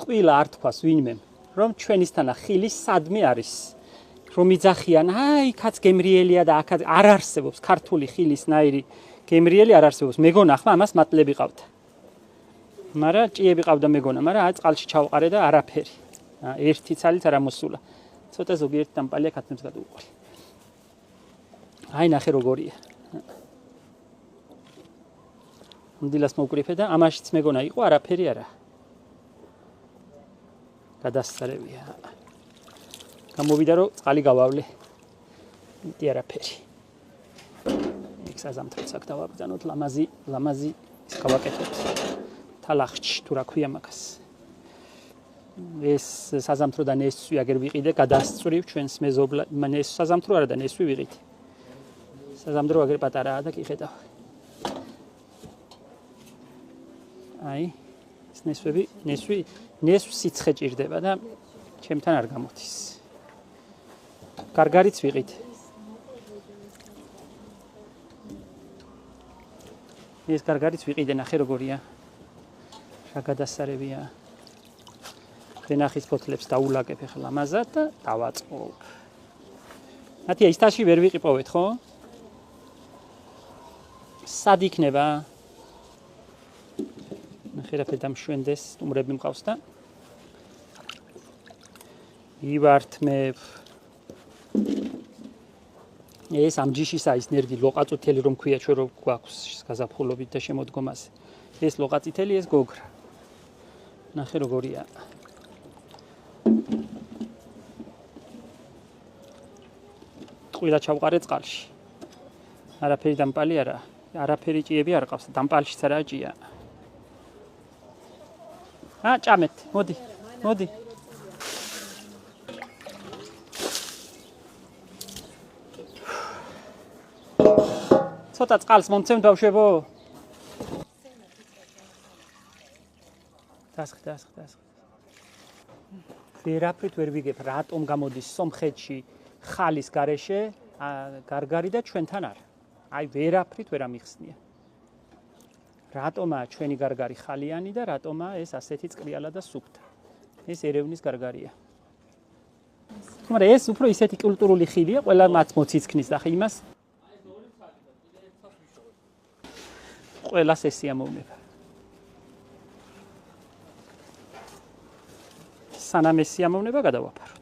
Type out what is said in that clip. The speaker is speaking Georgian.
ტყუილა არ თქვას ვინმემ, რომ ჩვენისთანა ხილი სადმე არის. რომ იძახიან, აი, კაც გემრიელია და აქაც არ არსებობს ქართული ხილისნაირი გემრიელი არ არსებობს. მეგონა ხმა ამას მატლები ყავდა. მაგრამ ჭიები ყავდა მეგონა, მაგრამ წყალში ჩავყარე და არაფერი. ერთი ცალით არ ამოსულა. ცოტა ზოგიერთი დამპალია ქათმებს გადაუყოლე. აი ნახე როგორია. დილას მოვკრიფე და ამაშიც მეგონა იყო არაფერი არა. გადასწრებია. გამოვიდა რომ წყალი გავავლე. მეტი არაფერი. იქ საზამთროც აქ დავაბრძანოთ ლამაზი გავაკეთოთ. თალახში თუ რა ქვია მაგას. ეს საზამთრო და ნესვი აგერ ვიყიდე გადასწრივ ჩვენს მეზობლად. ეს საზამთრო არა და ნესვი ვიყიდე. საზამთრო აგერ პატარაა და კი ხედავ. აი ეს ნესვი სიცხე ჭირდება და ჩემთან არ გამოდის. გარგარიც ვიყიდე. ეს გარგარიც ვიყიდე ნახე როგორია. რა გადასარევია. ვენახის ფოთლებს დაულაგებ ახლა ამაზად და დავაწყობ. მათია ის თაში ვერ ვიყიპოვეთ ხო? სად იქნება? ნახე რა ფედამშვენდეს, სტუმრები მყავს და ივართმებ. ეს ამ ჯიშისა ის ნერგი ლოყაწუთელი რომ ქვია ჩვენ რო გვაქვს გაზაფხულობით და შემოდგომაზე. ეს ლოყაწითელი ეს გოგრა. ნახე როგორია. ტყუილა ჩავყარე წყალში. არაფერი დამპალი არა. არაფერი ჭიები არ ყავს. დამპალშიც არა ჭია. ჭამეთ. მოდი. ცოტა წყალს მომცემ ბავშვებო. დასხდა. ვერაფრით ვერ ვიგებ, რატომ გამოდის სომხეთში ხალის გარეშე გარგარი და ჩვენთან არა. აი ვერაფრით ვერ ამიხსნია. რატომაა ჩვენი გარგარი ხალიანი და რატომაა ეს ასეთი წკრიალა და სუფთა. ეს ერევნის გარგარია. თუმცა ეს უფრო ისეთი კულტურული ხილია, ყველა მათ მოციცქნის და იმას ყველას ესიამოვნება. სანამ ესიამოვნება გადავაფარო.